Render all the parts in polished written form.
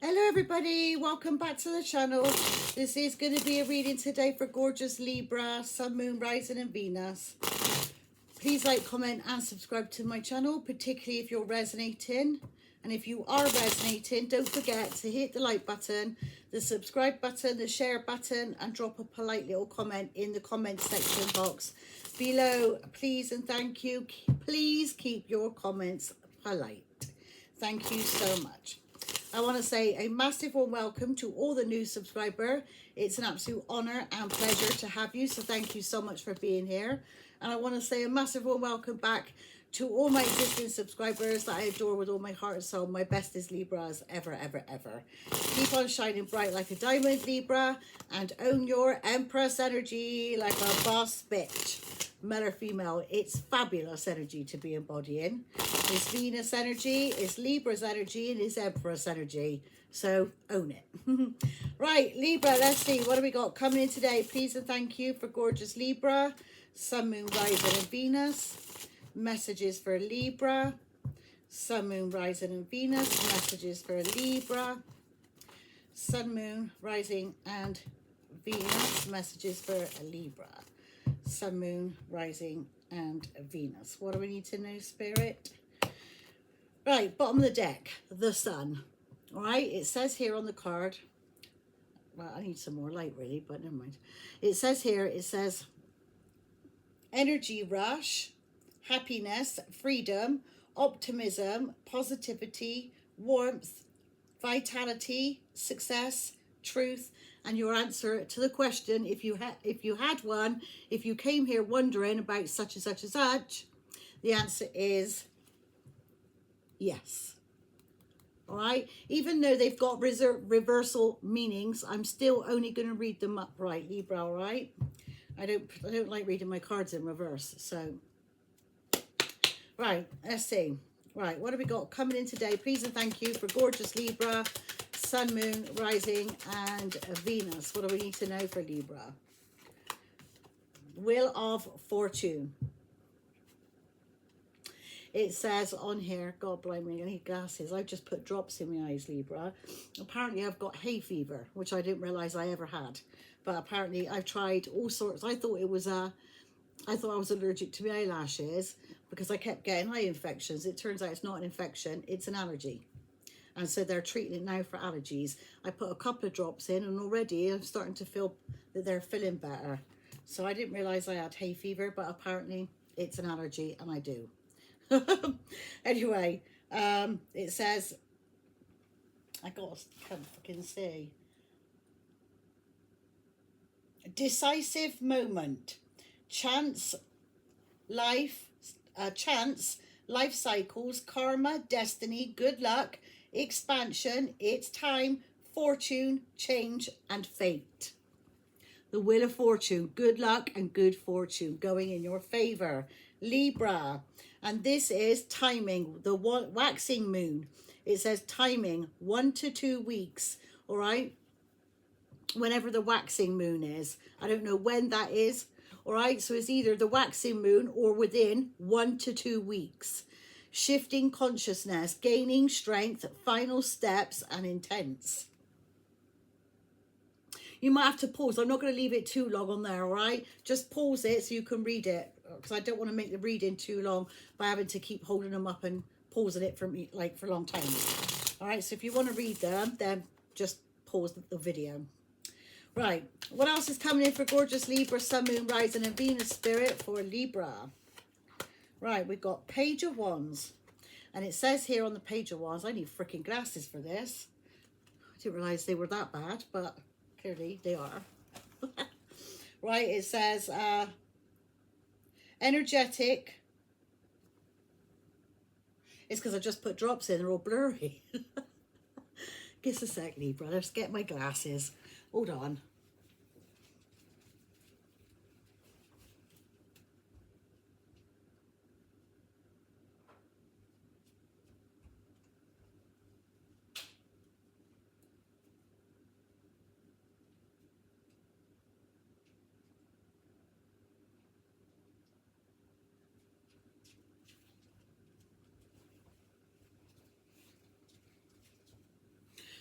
Hello everybody, welcome back to the channel. This is going to be a reading today for gorgeous Libra, Sun, Moon, Rising and Venus. Please like, comment and subscribe to my channel, particularly if you're resonating. And if you are resonating, don't forget to hit the like button, the subscribe button, the share button, and drop a polite little comment in the comment section box below. Please and thank you. Please keep your comments polite. Thank you so much. I want to say a massive warm welcome to all the new subscribers. It's an absolute honor and pleasure to have you. So thank you so much for being here. And I want to say a massive warm welcome back to all my existing subscribers that I adore with all my heart and soul. My bestest Libras ever, ever, ever. Keep on shining bright like a diamond, Libra, and own your Empress energy like a boss bitch. Male or female, it's fabulous energy to be embodying. It's Venus energy, it's Libra's energy, and it's Empress energy. So own it. Right, Libra, let's see. What do we got coming in today? Please and thank you for gorgeous Libra. Sun, Moon, Rising and Venus. Messages for Libra. Sun, Moon, Rising and Venus. Messages for Libra. Sun, Moon, Rising and Venus. Messages for Libra. Sun, Moon, Rising and Venus. What do we need to know, Spirit? Right, bottom of the deck, the Sun. All right, it says here on the card, well, I need some more light really, but never mind. It says here, it says energy rush, happiness, freedom, optimism, positivity, warmth, vitality, success, truth, and your answer to the question, if you had one, if you came here wondering about such and such and such, the answer is yes. All right, even though they've got reversal meanings, I'm still only going to read them upright, Libra. All right, I don't like reading my cards in reverse. So right, let's see. Right, what have we got coming in today? Please and thank you for gorgeous Libra, Sun, Moon, Rising and Venus. What do we need to know for Libra? Wheel of Fortune. It says on here, God blimey, I need glasses. I just put drops in my eyes, Libra. Apparently I've got hay fever, which I didn't realize I ever had. But apparently I've tried all sorts. I thought I was allergic to my eyelashes because I kept getting eye infections. It turns out it's not an infection, it's an allergy. And so they're treating it now for allergies. I put a couple of drops in and already I'm starting to feel that they're feeling better. So I didn't realize I had hay fever, but apparently it's an allergy and I do. Anyway, it says, can't fucking see. Decisive moment. Chance, life cycles, karma, destiny, good luck, expansion, it's time, fortune, change, and fate. The Wheel of Fortune, good luck and good fortune going in your favor, Libra. And this is timing, the waxing moon. It says timing 1 to 2 weeks, all right? Whenever the waxing moon is. I don't know when that is, all right? So it's either the waxing moon or within 1 to 2 weeks. Shifting consciousness, gaining strength, final steps, and intense. You might have to pause. I'm not going to leave it too long on there, all right? Just pause it so you can read it, because I don't want to make the reading too long by having to keep holding them up and pausing it for me, like for a long time. All right, so if you want to read them, then just pause the video. Right, what else is coming in for gorgeous Libra, Sun, Moon, Rising and Venus, Spirit for Libra? Right, we've got Page of Wands. And it says here on the Page of Wands, I need freaking glasses for this. I didn't realize they were that bad, but clearly they are. Right, it says energetic. It's because I just put drops in, they're all blurry. Give us a sec, Libra. Let's get my glasses. Hold on.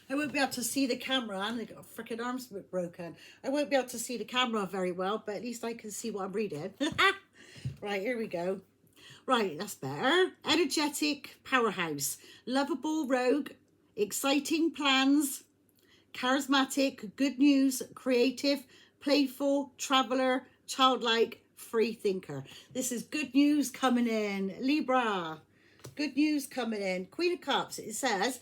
I won't be able to see the camera, and they've got freaking arms broken. I won't be able to see the camera very well, but at least I can see what I'm reading. Right, here we go. Right, that's better. Energetic powerhouse, lovable rogue, exciting plans, charismatic, good news, creative, playful, traveler, childlike, free thinker. This is good news coming in, Libra. Good news coming in. Queen of Cups, it says,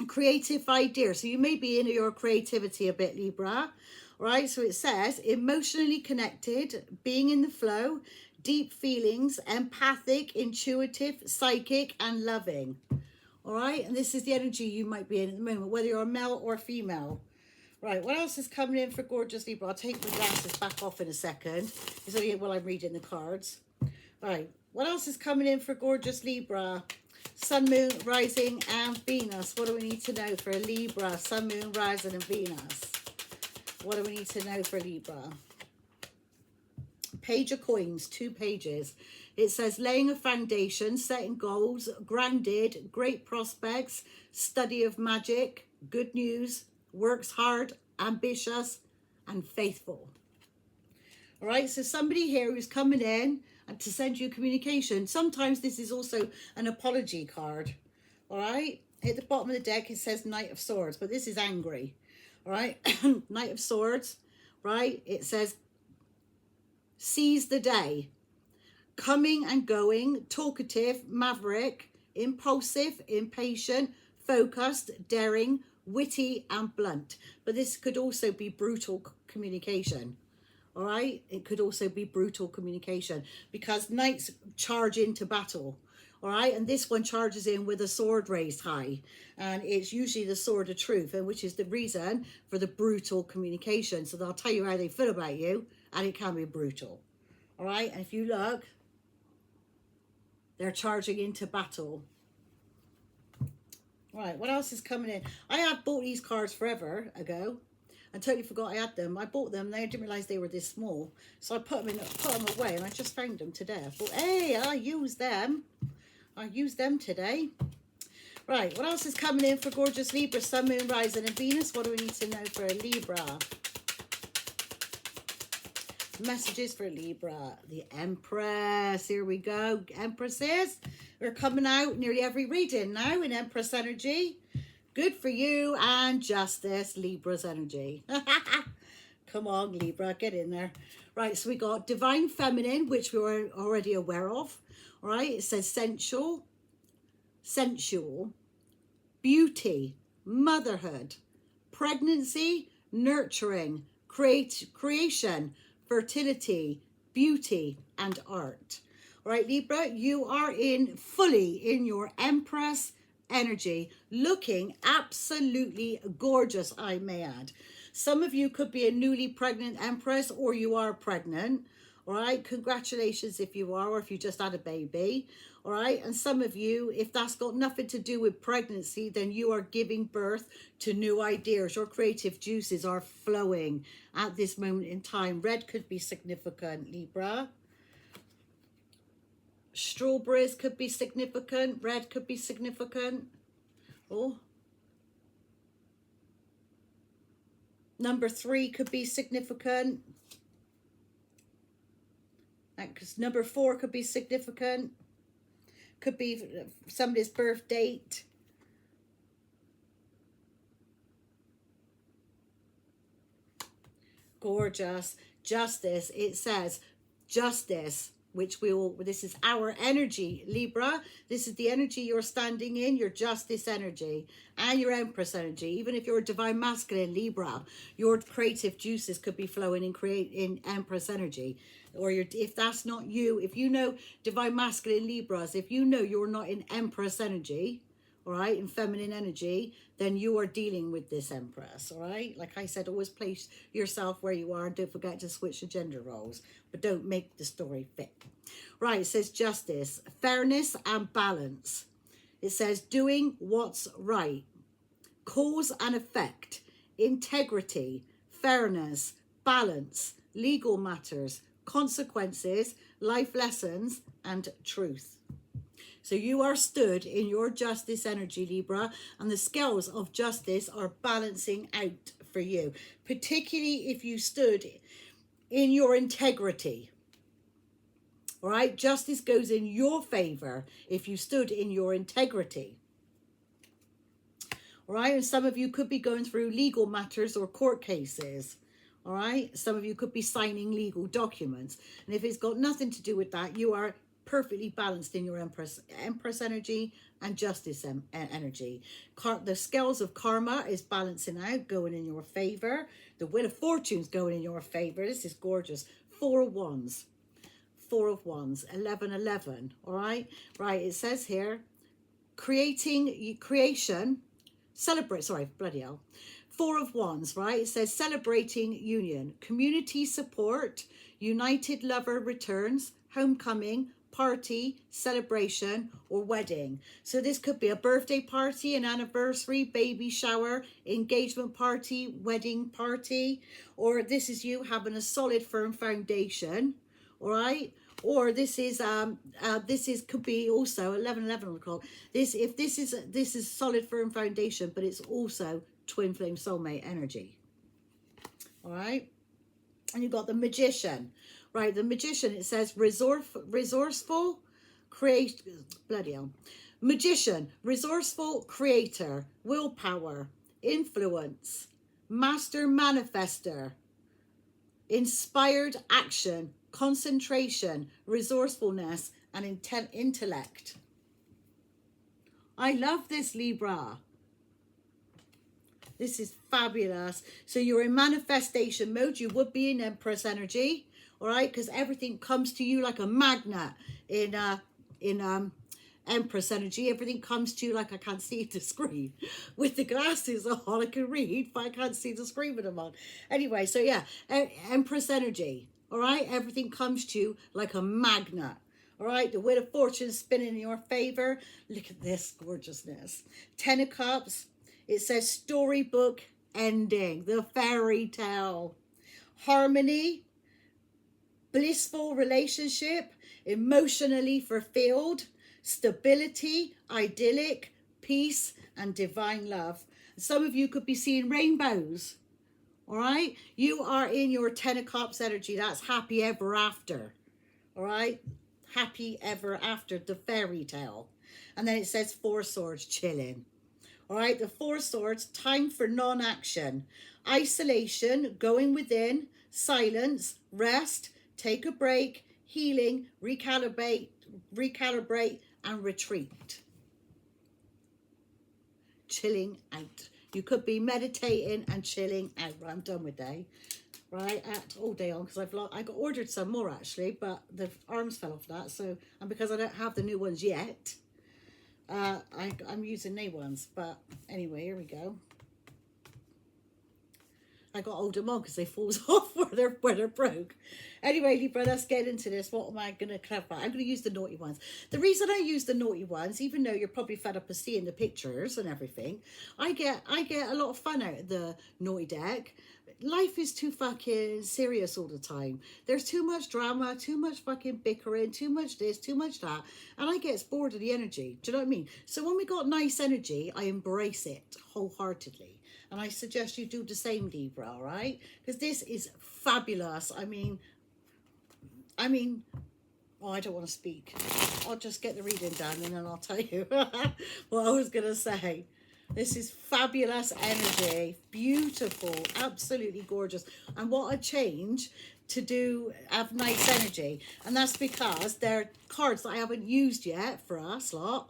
creative idea. So you may be into your creativity a bit, Libra. Right, so it says emotionally connected, being in the flow, deep feelings, empathic, intuitive, psychic, and loving. All right, and this is the energy you might be in at the moment, whether you're a male or a female. Right, what else is coming in for gorgeous Libra? I'll take my glasses back off in a second. It's only while I'm reading the cards. Right, what else is coming in for gorgeous Libra? Sun, Moon, Rising, and Venus. What do we need to know for Libra? Sun, Moon, Rising, and Venus. What do we need to know for Libra? Page of Coins, 2 pages. It says laying a foundation, setting goals, grounded, great prospects, study of magic, good news, works hard, ambitious, and faithful. All right, so somebody here who's coming in and to send you communication. Sometimes this is also an apology card. All right, at the bottom of the deck it says Knight of Swords, but this is angry. All right, Knight of Swords, right? It says seize the day, coming and going, talkative, maverick, impulsive, impatient, focused, daring, witty, and blunt. But this could also be brutal communication. All right, it could also be brutal communication because knights charge into battle. All right, and this one charges in with a sword raised high, and it's usually the sword of truth, and which is the reason for the brutal communication. So they'll tell you how they feel about you, and it can be brutal. All right, and if you look, they're charging into battle. Right, what else is coming in? I had bought these cards forever ago. I totally forgot I had them. I bought them. I didn't realise they were this small, so I put them away, and I just found them today. I thought, hey, I use them. I used them today. Right, what else is coming in for gorgeous Libra, Sun, Moon, Rising, and Venus? What do we need to know for Libra? Messages for Libra. The Empress. Here we go. Empresses. We're coming out nearly every reading now in Empress energy. Good for you. And Justice, Libra's energy. Come on, Libra, get in there. Right, so we got Divine Feminine, which we were already aware of. All right, it says sensual, beauty, motherhood, pregnancy, nurturing, creation, fertility, beauty, and art. All right, Libra, you are fully in your Empress energy, looking absolutely gorgeous, I may add. Some of you could be a newly pregnant Empress, or you are pregnant. All right, congratulations if you are, or if you just had a baby. All right, and some of you, if that's got nothing to do with pregnancy, then you are giving birth to new ideas. Your creative juices are flowing at this moment in time. Red could be significant, Libra. Strawberries could be significant. Red could be significant. Oh. Number 3 could be significant. Because number 4 could be significant. Could be somebody's birth date. Gorgeous. Justice. It says justice, which this is our energy, Libra. This is the energy you're standing in, your justice energy and your Empress energy. Even if you're a divine masculine, Libra, your creative juices could be flowing in Empress energy. Or if that's not you, if you know divine masculine Libras, if you know you're not in Empress energy, all right, in feminine energy, then you are dealing with this Empress, all right? Like I said, always place yourself where you are, and don't forget to switch the gender roles, but don't make the story fit. Right, it says justice, fairness, and balance. It says doing what's right, cause and effect, integrity, fairness, balance, legal matters, consequences, life lessons, and truth. So you are stood in your justice energy, Libra, and the scales of justice are balancing out for you, particularly if you stood in your integrity. All right, justice goes in your favor if you stood in your integrity. All right, and some of you could be going through legal matters or court cases. All right, some of you could be signing legal documents, and if it's got nothing to do with that, you are perfectly balanced in your Empress energy and justice energy. The scales of karma is balancing out, going in your favor. The wheel of fortune's going in your favor. This is gorgeous. 4 of Wands. 4 of Wands, 11, 11. All right, right. It says here, creation. Celebrate, sorry, bloody hell. 4 of Wands, right? It says celebrating union, community support, united lover returns, homecoming, party, celebration, or wedding. So this could be a birthday party, an anniversary, baby shower, engagement party, wedding party, or this is you having a solid, firm foundation, all right? Or this is could be also 11 on the clock. This is solid, firm foundation, but it's also twin flame soulmate energy. All right, and you've got the Magician, right? The Magician, it says resourceful, bloody hell, Magician, resourceful, creator, willpower, influence, master manifester, inspired action, concentration, resourcefulness, and intellect. I love this, Libra. This is fabulous. So you're in manifestation mode. You would be in Empress energy, all right? Because everything comes to you like a magnet in Empress energy. Everything comes to you like I can't see the screen. With the glasses on, I can read, but I can't see the screen with them on. Anyway, so yeah, Empress energy. All right, everything comes to you like a magnet. All right, the wheel of fortune is spinning in your favor. Look at this gorgeousness. 10 of Cups. It says storybook ending, the fairy tale. Harmony, blissful relationship, emotionally fulfilled, stability, idyllic, peace, and divine love. Some of you could be seeing rainbows. All right, you are in your 10 of Cups energy. That's happy ever after. All right, happy ever after, the fairy tale. And then it says 4 swords, chilling. All right, the 4 swords, time for non-action, isolation, going within, silence, rest, take a break, healing, recalibrate, and retreat. Chilling out. You could be meditating and chilling out. Right, I'm done with day. Right, all day on, because I got ordered some more actually, but the arms fell off that. So, and because I don't have the new ones yet, I'm using new ones. But anyway, here we go. I got hold them on because they falls off where they're broke. Anyway, Libra, let's get into this. What am I going to clarify? I'm going to use the naughty ones. The reason I use the naughty ones, even though you're probably fed up of seeing the pictures and everything, I get a lot of fun out of the naughty deck. Life is too fucking serious all the time. There's too much drama, too much fucking bickering, too much this, too much that, and I get bored of the energy. Do you know what I mean? So when we got nice energy, I embrace it wholeheartedly. And I suggest you do the same, Libra, all right? Because this is fabulous. I mean, oh, I don't want to speak. I'll just get the reading done and then I'll tell you what I was going to say. This is fabulous energy. Beautiful. Absolutely gorgeous. And what a change to have nice energy. And that's because they're cards that I haven't used yet for us lot.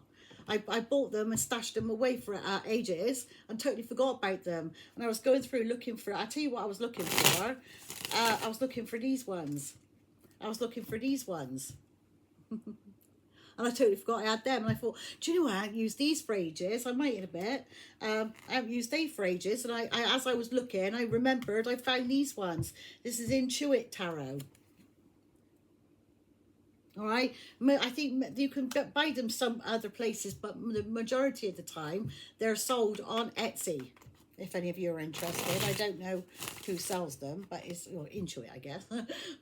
I bought them and stashed them away for ages and totally forgot about them. And I was going through looking for, I'll tell you what I was looking for. I was looking for these ones. And I totally forgot I had them. And I thought, do you know what? I haven't used these for ages. I might in a bit. I haven't used they for ages. And I as I was looking, I remembered I found these ones. This is Intuit Tarot. All right, I think you can buy them some other places, but the majority of the time they're sold on Etsy. If any of you are interested, I don't know who sells them, but it's Intuit, I guess.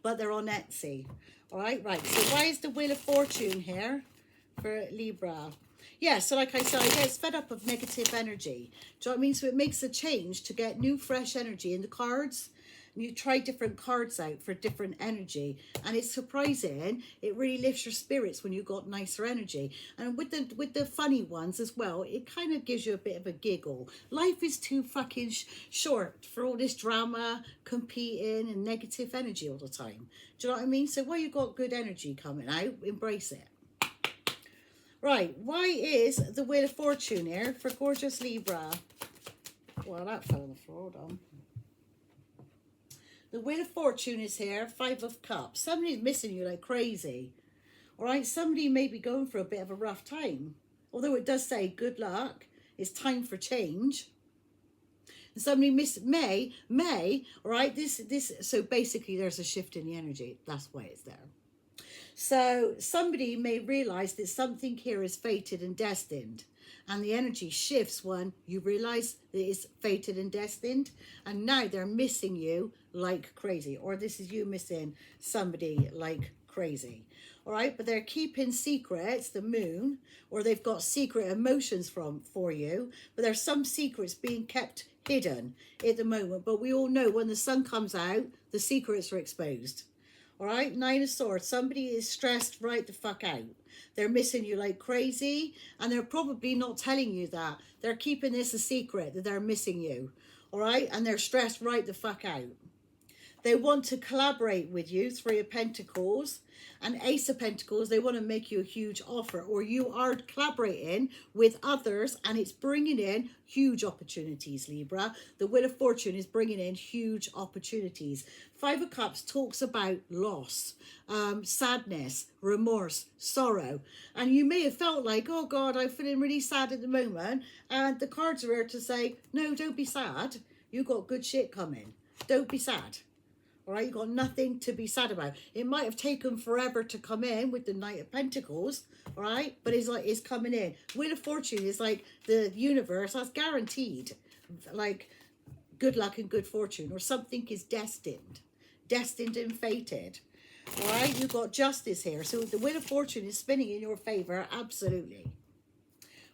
But they're on Etsy. All right, right. So why is the Wheel of Fortune here? for Libra. Yeah, so like I said, I get fed up of negative energy. Do you know what I mean? So it makes a change to get new, fresh energy in the cards. And you try different cards out for different energy. And it's surprising. It really lifts your spirits when you got nicer energy. And with the funny ones as well, it kind of gives you a bit of a giggle. Life is too fucking short for all this drama, competing, and negative energy all the time. Do you know what I mean? So while you got good energy coming out, embrace it. Right, why is the Wheel of Fortune here for gorgeous Libra? Well, that fell on the floor, hold on. The Wheel of Fortune is here, 5 of Cups. Somebody's missing you like crazy. All right, somebody may be going through a bit of a rough time. Although it does say good luck, it's time for change. And somebody may, all right, so basically there's a shift in the energy. That's why it's there. So somebody may realize that something here is fated and destined, and the energy shifts when you realize that it's fated and destined, and now they're missing you like crazy, or this is you missing somebody like crazy. All right, but they're keeping secrets, the moon, or they've got secret emotions for you, but there's some secrets being kept hidden at the moment. But we all know when the sun comes out, the secrets are exposed. All right, 9 of Swords. Somebody is stressed right the fuck out. They're missing you like crazy, and they're probably not telling you that. They're keeping this a secret, that they're missing you. All right, and they're stressed right the fuck out. They want to collaborate with you, 3 of Pentacles. And Ace of Pentacles, they want to make you a huge offer, or you are collaborating with others and it's bringing in huge opportunities, Libra. The Wheel of Fortune is bringing in huge opportunities. 5 of Cups talks about loss, sadness, remorse, sorrow. And you may have felt like, oh God, I'm feeling really sad at the moment. And the cards are here to say, no, don't be sad. You got good shit coming. Don't be sad. All right, you've got nothing to be sad about. It might have taken forever to come in with the Knight of Pentacles, all right? But it's coming in. Wheel of Fortune is like the universe. That's guaranteed. Like good luck and good fortune, or something is destined and fated. All right, you've got Justice here. So the Wheel of Fortune is spinning in your favor, absolutely.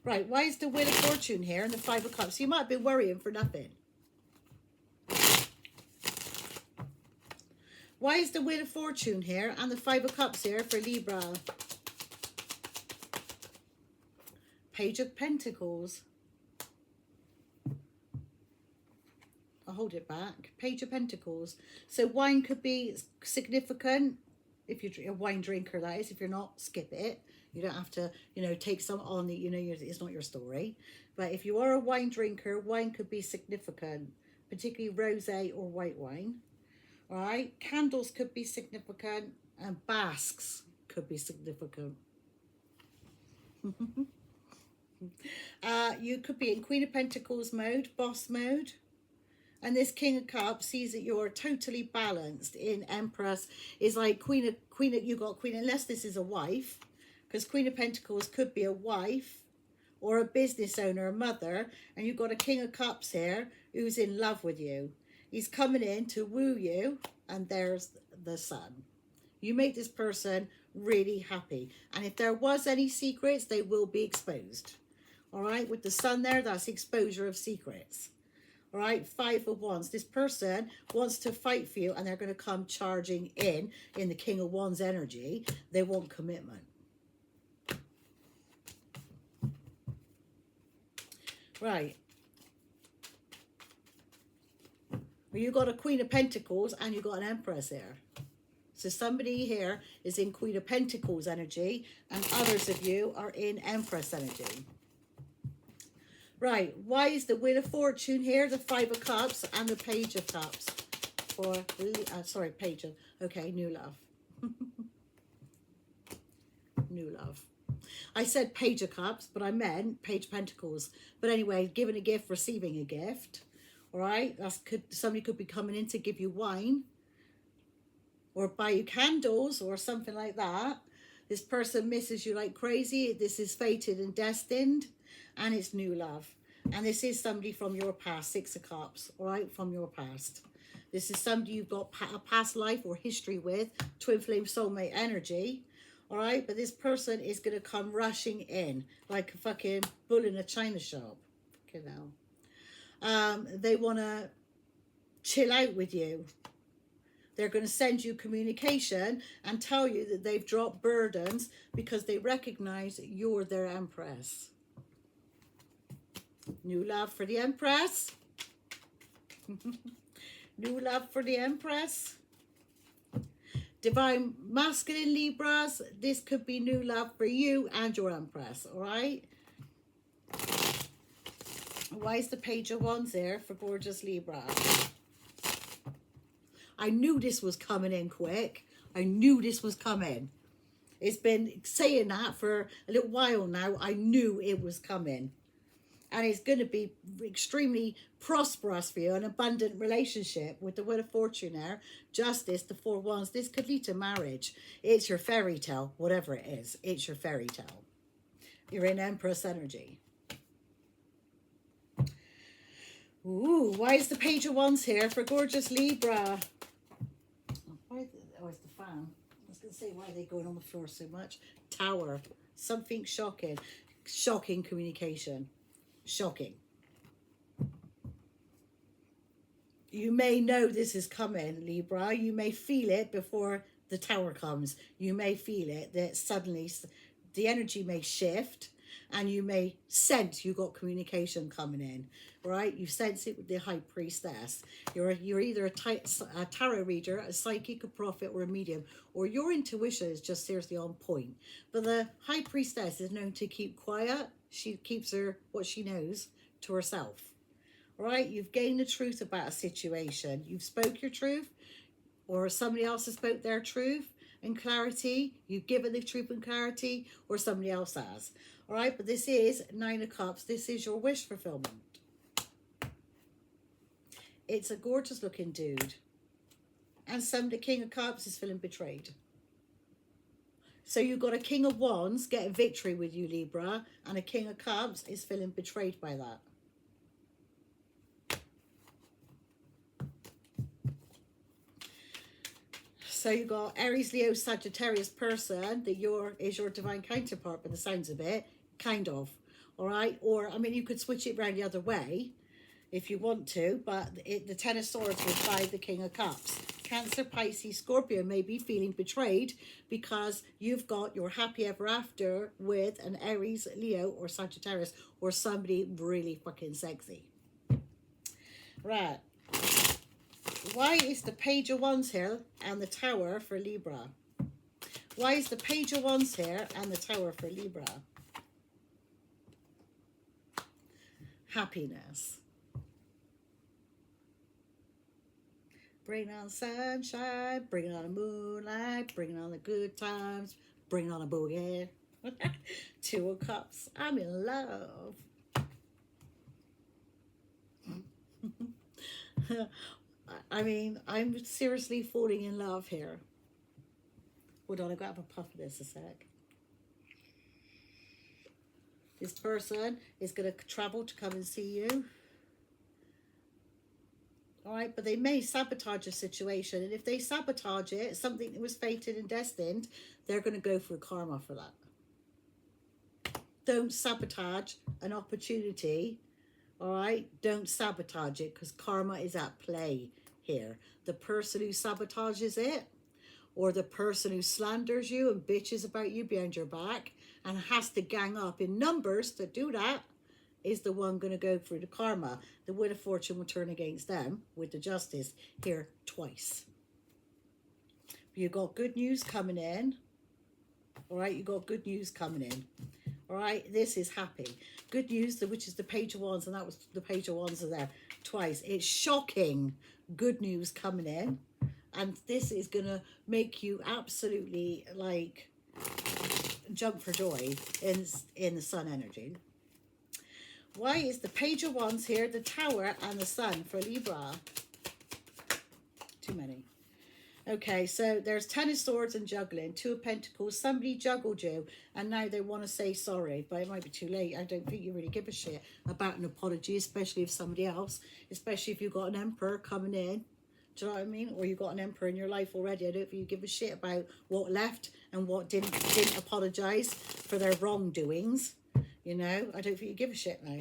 Right, why is the Wheel of Fortune here and the 5 of Cups? You might have been worrying for nothing. Why is the Wheel of Fortune here and the 5 of Cups here for Libra? Page of Pentacles. I'll hold it back. Page of Pentacles. So wine could be significant. If you're a wine drinker, that is. If you're not, skip it. You don't have to, take some on that, it's not your story. But if you are a wine drinker, wine could be significant, particularly rosé or white wine. All right, candles could be significant, and basks could be significant. You could be in Queen of Pentacles mode, boss mode. And this King of Cups sees that you're totally balanced in Empress. Is like you got Queen, unless this is a wife, because Queen of Pentacles could be a wife or a business owner, a mother, and you've got a King of Cups here who's in love with you. He's coming in to woo you, and there's the sun. You make this person really happy. And if there was any secrets, they will be exposed. All right, with the sun there, that's exposure of secrets. All right, 5 of Wands. This person wants to fight for you, and they're going to come charging in the King of Wands energy. They want commitment. Right. You got a Queen of Pentacles and you got an Empress here. So somebody here is in Queen of Pentacles energy and others of you are in Empress energy. Right, why is the Wheel of Fortune here, the 5 of Cups and the Page of Cups? New love. New love. I said Page of Cups, but I meant Page of Pentacles. But anyway, giving a gift, receiving a gift. All right, somebody could be coming in to give you wine or buy you candles or something like that. This person misses you like crazy. This is fated and destined, and it's new love. And this is somebody from your past, 6 of Cups, all right, from your past. This is somebody you've got a past life or history with, twin flame soulmate energy, All right, but this person is going to come rushing in like a fucking bull in a china shop. Fucking hell. They want to chill out with you. They're going to send you communication and tell you that they've dropped burdens because they recognize you're their Empress. New love for the Empress. New love for the Empress. Divine Masculine Libras, this could be new love for you and your Empress, all right? Why is the Page of Wands there for gorgeous Libra? I knew this was coming in quick. I knew this was coming. It's been saying that for a little while now. I knew it was coming. And it's going to be extremely prosperous for you, an abundant relationship with the Wheel of Fortune there. Justice, the Four Wands. This could lead to marriage. It's your fairy tale, whatever it is. It's your fairy tale. You're in Empress energy. Ooh, why is the Page of Wands here for gorgeous Libra? Oh, it's the fan. I was going to say, why are they going on the floor so much? Tower. Something shocking. Shocking communication. Shocking. You may know this is coming, Libra. You may feel it before the Tower comes. You may feel it that suddenly the energy may shift and you may sense you got communication coming in, right? You sense it with the High Priestess. You're either a tarot reader, a psychic, a prophet, or a medium, or your intuition is just seriously on point. But the High Priestess is known to keep quiet. She keeps what she knows to herself. All right, you've gained the truth about a situation. You've spoke your truth, or somebody else has spoke their truth and clarity. You've given the truth and clarity, or somebody else has. All right, but this is Nine of Cups. This is your wish fulfillment. It's a gorgeous looking dude. And the King of Cups is feeling betrayed. So you've got a King of Wands getting victory with you, Libra, and a King of Cups is feeling betrayed by that. So you've got Aries, Leo, Sagittarius person that is your divine counterpart by the sounds of it, kind of, all right? Or, I mean, you could switch it around the other way if you want to, but the Ten of Swords was by the King of Cups. Cancer, Pisces, Scorpio may be feeling betrayed because you've got your happy ever after with an Aries, Leo, or Sagittarius, or somebody really fucking sexy. Right. Why is the Page of Wands here and the Tower for Libra? Why is the Page of Wands here and the Tower for Libra? Happiness. Bring on sunshine, bring on the moonlight, bring on the good times, bring on a boogie. Two of Cups. I'm in love. I mean, I'm seriously falling in love here. Hold on, I've got to have a puff of this a sec. This person is going to travel to come and see you. All right, but they may sabotage a situation. And if they sabotage it, something that was fated and destined, they're going to go for karma for that. Don't sabotage an opportunity. All right, don't sabotage it because karma is at play here. The person who sabotages it, or the person who slanders you and bitches about you behind your back and has to gang up in numbers to do that, is the one going to go through the karma. The Wheel of Fortune will turn against them with the Justice here twice. You got good news coming in. All right, you got good news coming in. All right, this is happy. Good news, which is the Page of Wands, and that was the Page of Wands are there twice. It's shocking good news coming in. And this is going to make you absolutely, like, jump for joy in the Sun energy. Why is the Page of Wands here, the Tower, and the Sun for Libra? Too many. Okay, so there's Ten of Swords and juggling. Two of Pentacles. Somebody juggled you, and now they want to say sorry, but it might be too late. I don't think you really give a shit about an apology, especially if somebody else, especially if you've got an Emperor coming in. Do you know what I mean? Or you got an emperor in your life already. I don't think you give a shit about what left and what didn't apologise for their wrongdoings. You know, I don't think you give a shit now.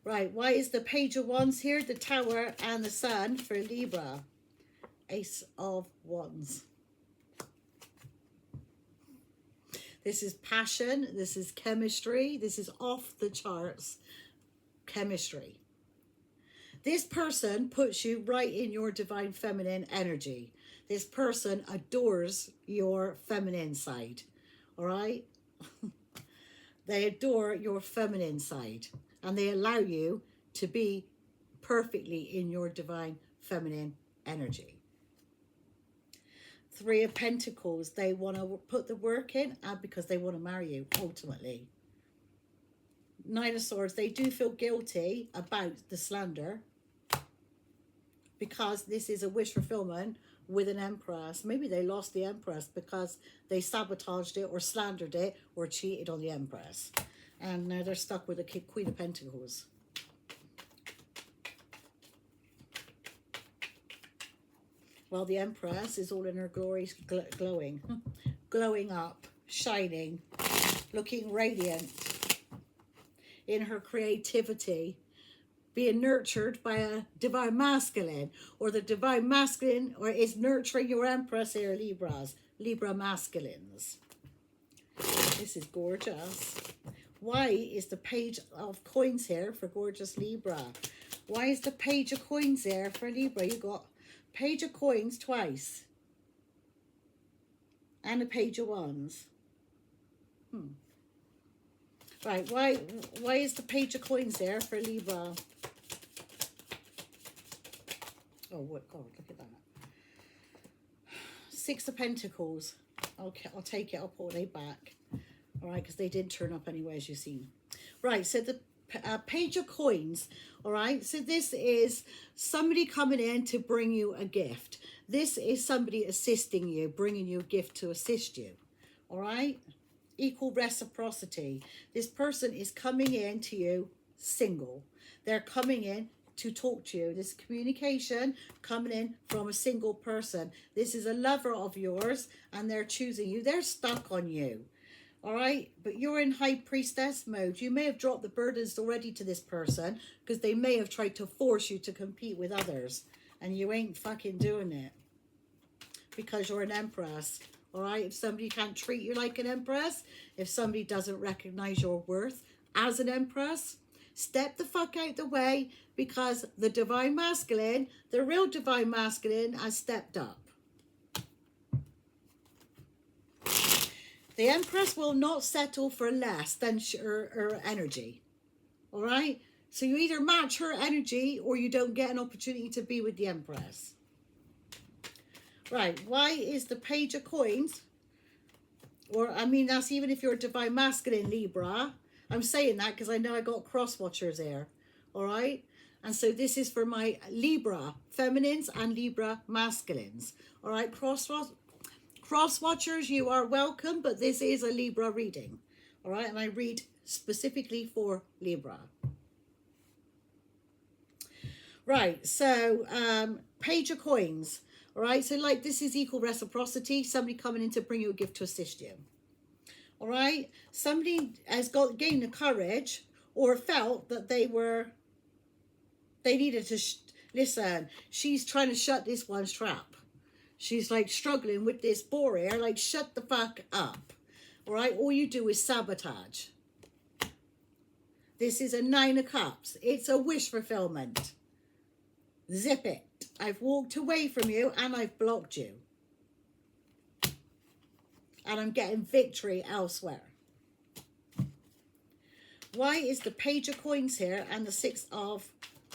Right, why is the Page of Wands here, the Tower and the Sun for Libra? Ace of Wands. This is passion, this is chemistry, this is off the charts chemistry. This person puts you right in your divine feminine energy. This person adores your feminine side, all right? They adore your feminine side and they allow you to be perfectly in your divine feminine energy. Three of Pentacles, they want to put the work in and because they want to marry you, ultimately. Nine of Swords, they do feel guilty about the slander because this is a wish fulfillment with an Empress. Maybe they lost the Empress because they sabotaged it or slandered it or cheated on the Empress. And now they're stuck with the Queen of Pentacles. Well, the Empress is all in her glory, glowing, glowing up, shining, looking radiant in her creativity, being nurtured by a divine masculine, or the divine masculine or is nurturing your Empress here, Libras, Libra masculines. This is gorgeous. Why is the Page of Coins here for gorgeous Libra? Why is the Page of Coins there for Libra? You got Page of Coins twice and a Page of Wands. Right, why is the Page of Coins there for Libra? Oh, what God, look at that. Six of Pentacles. Okay, I'll take it, I'll put it back. All right, because they did turn up anyway, as you've seen. Right, so the Page of Coins, all right? So this is somebody coming in to bring you a gift. This is somebody assisting you, bringing you a gift to assist you, all right? Equal reciprocity. This person is coming in to you single. They're coming in to talk to you. This communication coming in from a single person. This is a lover of yours and they're choosing you. They're stuck on you. All right, but you're in High Priestess mode. You may have dropped the burdens already to this person because they may have tried to force you to compete with others and you ain't fucking doing it because you're an Empress. All right, if somebody can't treat you like an Empress, if somebody doesn't recognize your worth as an Empress, step the fuck out the way because the divine masculine, the real divine masculine has stepped up. The Empress will not settle for less than her energy, all right? So you either match her energy or you don't get an opportunity to be with the Empress. Right, why is the Page of Coins, or I mean, that's even if you're a divine masculine Libra. I'm saying that because I know I got cross watchers there, all right? And so this is for my Libra feminines and Libra masculines, all right? Cross watchers, you are welcome, but this is a Libra reading, all right? And I read specifically for Libra. Right, so Page of Coins, all right? So like this is equal reciprocity, somebody coming in to bring you a gift to assist you, all right? Somebody has gained the courage or felt that they needed to, listen, she's trying to shut this one's trap. She's like struggling with this boar here, like shut the fuck up, all right? All you do is sabotage. This is a Nine of Cups. It's a wish fulfillment. Zip it. I've walked away from you and I've blocked you. And I'm getting victory elsewhere. Why is the Page of Coins here and the Six of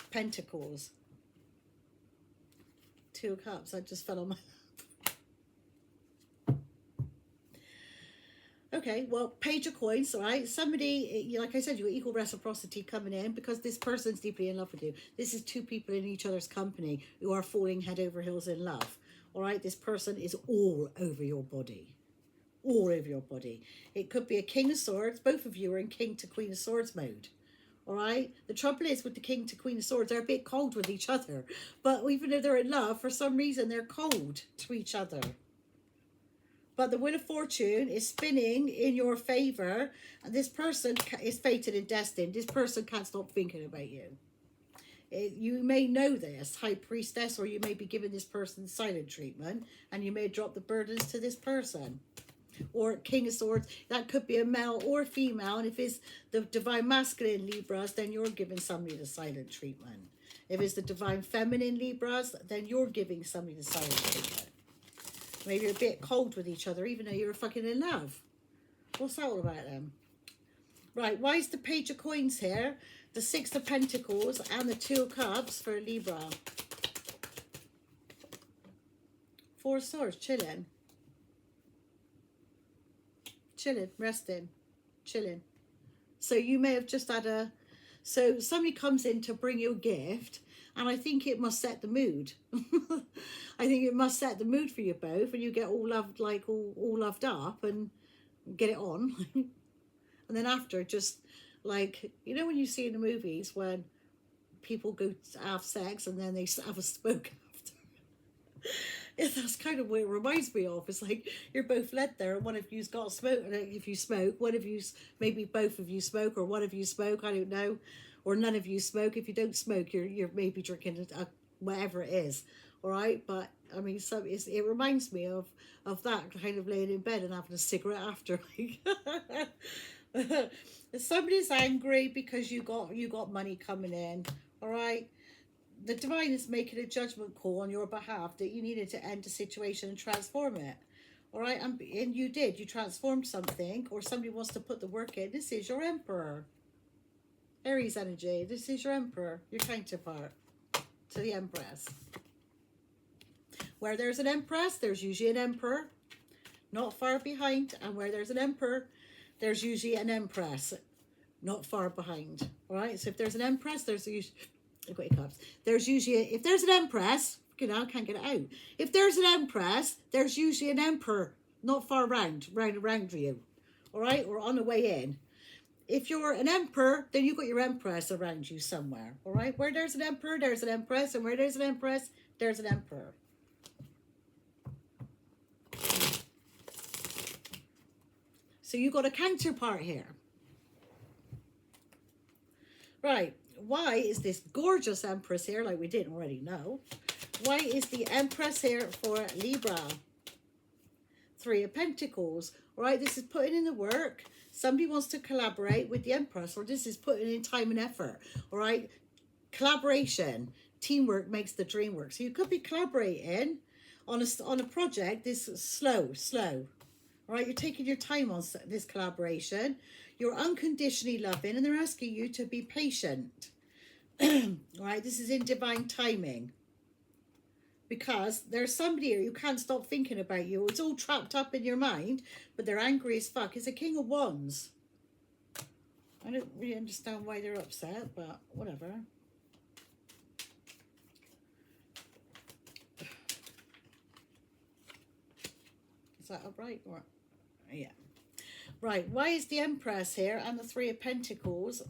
Pentacles? Two of Cups. I just fell on my... Okay, well, Page of Coins, all right? Somebody, like I said, you got equal reciprocity coming in because this person's deeply in love with you. This is two people in each other's company who are falling head over heels in love, all right? This person is all over your body, all over your body. It could be a King of Swords. Both of you are in King to Queen of Swords mode, All right. The trouble is with the King to Queen of Swords, they're a bit cold with each other. But even though they're in love, for some reason they're cold to each other. But the Wheel of Fortune is spinning in your favor, and this person is fated and destined. This person can't stop thinking about you. You may know this, High Priestess, or you may be giving this person silent treatment, and you may drop the burdens to this person. Or King of Swords, that could be a male or female, and if it's the Divine Masculine Libras, then you're giving somebody the silent treatment. If it's the Divine Feminine Libras, then you're giving somebody the silent treatment. Maybe you're a bit cold with each other, even though you're fucking in love. What's that all about then? Right, why is the Page of Coins here, the Six of Pentacles, and the Two of Cups for Libra? Four of Swords, chilling. Chilling, resting, chilling. So you may have just had so somebody comes in to bring you a gift, and I think it must set the mood. I think it must set the mood for you both, and you get all loved, like all loved up and get it on. And then after, just like, you know when you see in the movies when people go to have sex and then they have a smoke after? That's kind of what it reminds me of. It's like you're both led there and one of you's got smoke. And if you smoke, one of you's, maybe both of you smoke, or one of you smoke, I don't know. Or none of you smoke. If you don't smoke, you're maybe drinking whatever it is. All right? But, I mean, it reminds me of that, kind of laying in bed and having a cigarette after. Somebody's angry because you got money coming in. All right? The Divine is making a judgment call on your behalf that you needed to end the situation and transform it. All right? And you did. You transformed something, or somebody wants to put the work in. This is your Emperor. Aries energy. This is your Emperor, your counterpart to the Empress. Where there's an Empress, there's usually an Emperor, not far behind. And where there's an Emperor, there's usually an Empress, not far behind. All right? So if there's an Empress, there's usually... I've got cups. There's usually, if there's an Empress, you know, I can't get it out. If there's an Empress, there's usually an Emperor not far round you. All right? Or on the way in. If you're an Emperor, then you've got your Empress around you somewhere. All right? Where there's an Emperor, there's an Empress. And where there's an Empress, there's an Emperor. So you've got a counterpart here. Right. Why is this gorgeous Empress here, like we didn't already know? Why is the Empress here for Libra? Three of Pentacles. All right, this is putting in the work. Somebody wants to collaborate with the Empress, or this is putting in time and effort. All right, collaboration, teamwork makes the dream work. So you could be collaborating on a project. This is slow. All right, you're taking your time on this collaboration. You're unconditionally loving, and they're asking you to be patient. All right, this is in divine timing. Because there's somebody here who can't stop thinking about you. It's all trapped up in your mind, but they're angry as fuck. It's a King of Wands. I don't really understand why they're upset, but whatever. Is that upright? Or yeah. Right, why is the Empress here and the Three of Pentacles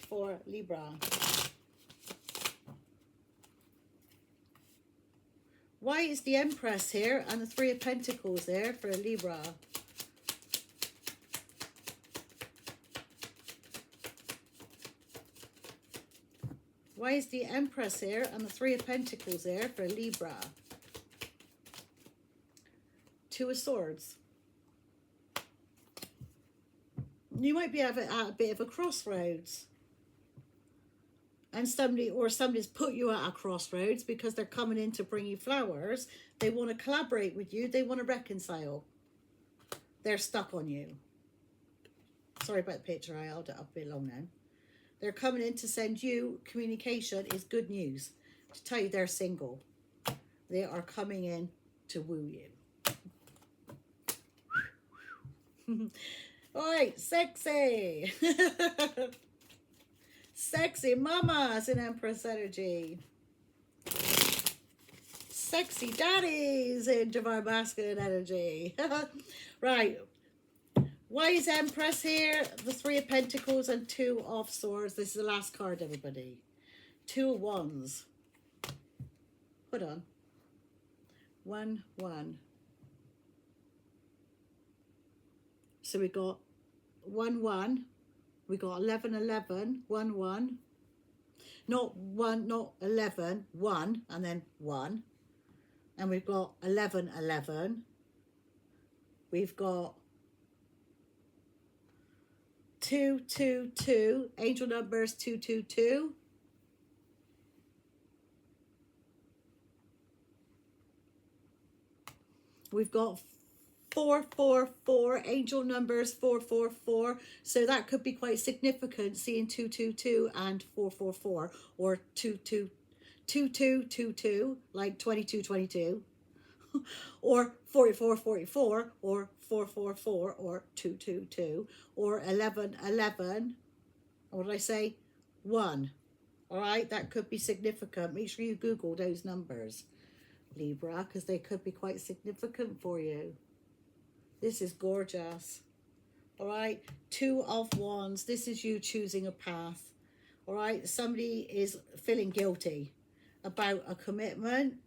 for Libra? Why is the Empress here and the Three of Pentacles there for Libra? Why is the Empress here and the Three of Pentacles there for Libra? Two of Swords. You might be at a bit of a crossroads. And somebody's put you at a crossroads because they're coming in to bring you flowers. They want to collaborate with you. They want to reconcile. They're stuck on you. Sorry about the picture. I held it up a bit long now. They're coming in to send you communication is good news. To tell you they're single. They are coming in to woo you. All right, sexy. Sexy mamas in Empress energy. Sexy daddies in Divine Masculine energy. Right. Why is Empress here? The Three of Pentacles and Two of Swords. This is the last card, everybody. Two of Wands. Hold on. 1, 1. So we got 1, 1. We got 11, 11, 1, 1. Not 1, not 11, 1, and then 1. And we've got 11, 11. We've got 2, 2, 2. Angel numbers 2, 2, 2. We've got 4, 4, 4. Angel numbers 4, 4, 4. So that could be quite significant, seeing 2, 2, 2 and 4, 4, 4, or 2, 2, 2, 2, 2, 2, like 22, 22, or 44, 44, or 4, 4, 4, or 2, 2, 2, or 11, 11. What did I say? 1. All right, that could be significant. Make sure you Google those numbers, Libra, because they could be quite significant for you. This is gorgeous. All right, 2 of Wands. This is you choosing a path. All right, somebody is feeling guilty about a commitment,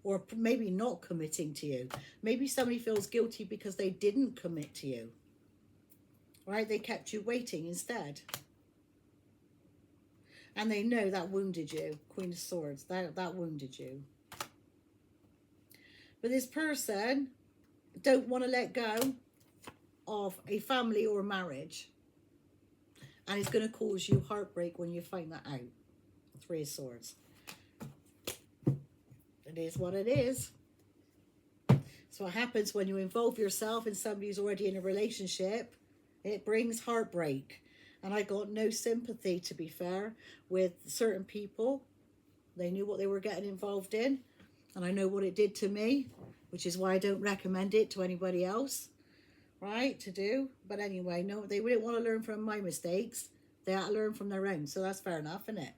or maybe not committing to you. Maybe somebody feels guilty because they didn't commit to you. All right, they kept you waiting instead. And they know that wounded you. Queen of Swords, that wounded you. But this person don't want to let go of a family or marriage. And it's going to cause you heartbreak when you find that out. 3 of Swords. It is what it is. So what happens when you involve yourself in somebody who's already in a relationship, it brings heartbreak. And I got no sympathy, to be fair, with certain people. They knew what they were getting involved in. And I know what it did to me, which is why I don't recommend it to anybody else, right, to do. But anyway, no, they didn't want to learn from my mistakes. They had to learn from their own. So that's fair enough, isn't it?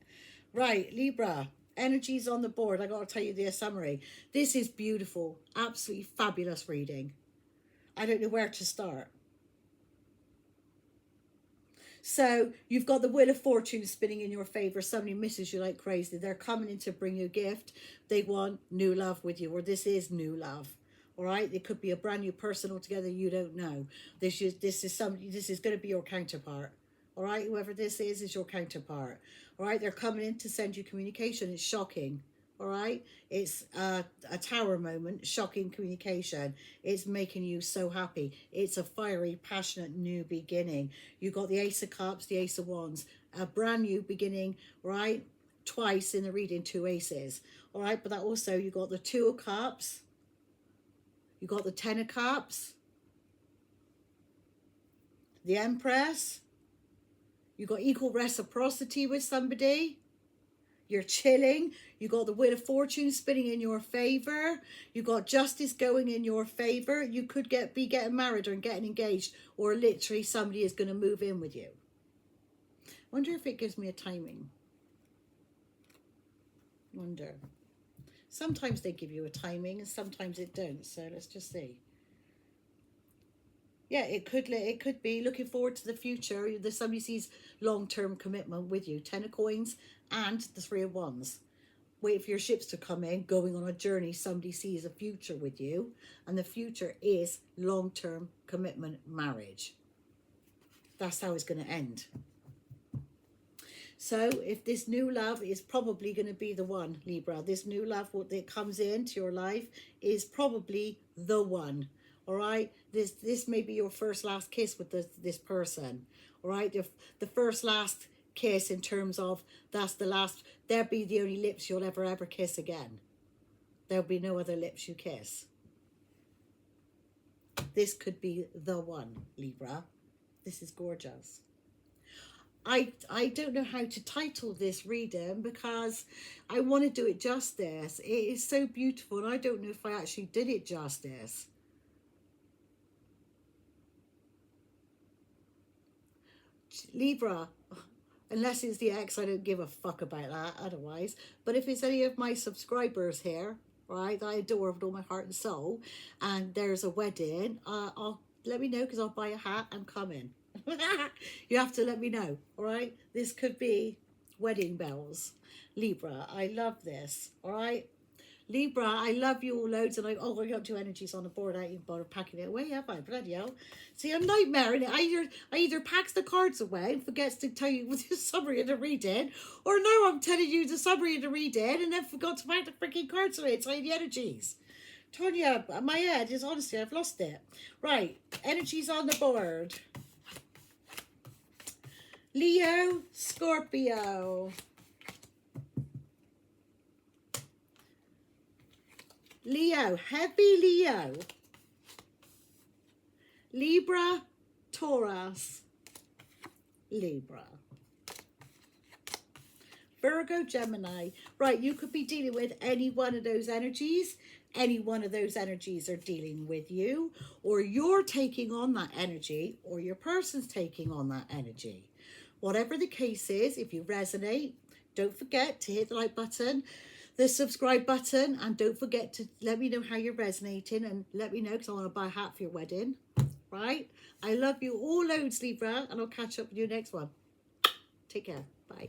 Right, Libra. Energies on the board. I got to tell you the summary. This is beautiful. Absolutely fabulous reading. I don't know where to start. So you've got the Wheel of Fortune spinning in your favor. Somebody misses you like crazy. They're coming in to bring you a gift. They want new love with you, or this is new love. All right, it could be a brand new person altogether. You don't know. This is somebody. This is going to be your counterpart. All right, whoever this is your counterpart. All right, they're coming in to send you communication. It's shocking. All right, it's a tower moment, shocking communication. It's making you so happy. It's a fiery, passionate new beginning. You got the Ace of Cups, the Ace of Wands, a brand new beginning, right? Twice in the reading, 2 aces. All right, but that also, you got the 2 of Cups, you got the 10 of Cups, the Empress. You got equal reciprocity with somebody. You're chilling. You got the Wheel of Fortune spinning in your favor. You got justice going in your favor. You could be getting married or getting engaged, or literally somebody is going to move in with you. Wonder if it gives me a timing. Wonder. Sometimes they give you a timing and sometimes it don't. So let's just see. Yeah, it could be looking forward to the future. There's somebody sees long-term commitment with you. 10 of Coins and the 3 of Wands. Wait for your ships to come in, going on a journey. Somebody sees a future with you, and the future is long-term commitment, marriage. That's how it's going to end. So if this new love is probably going to be the one, Libra, this new love, what that comes into your life is probably the one. All right, this may be your first last kiss with this person. All right, the first last kiss in terms of that's the last. They'll be the only lips you'll ever kiss again. There'll be no other lips you kiss. This could be the one, Libra. This is gorgeous. I don't know how to title this reading because I want to do it justice. It is so beautiful, and I don't know if I actually did it justice. Libra, unless it's the ex, I don't give a fuck about that otherwise. But if it's any of my subscribers here, right, that I adore with all my heart and soul, and there's a wedding, I'll let me know, because I'll buy a hat and come in. You have to let me know, all right? This could be wedding bells. Libra, I love this, all right? Libra, I love you all loads, and I got 2 energies on the board. I ain't even bothered packing it away, have I? Bloody hell. See, I'm nightmaring it. I either packs the cards away and forgets to tell you the summary of the reading, or no, I'm telling you the summary of the reading and then forgot to pack the freaking cards away. It's like the energies. Tonya, my head is, honestly, I've lost it. Right, energies on the board. Leo, Scorpio. Leo, heavy Leo. Libra, Taurus. Libra. Virgo, Gemini. Right, you could be dealing with any one of those energies. Any one of those energies are dealing with you, or you're taking on that energy, or your person's taking on that energy. Whatever the case is, if you resonate, don't forget to hit the like button, the subscribe button, and don't forget to let me know how you're resonating, and let me know, because I want to buy a hat for your wedding. Right? I love you all loads, Libra, and I'll catch up with you next one. Take care. Bye.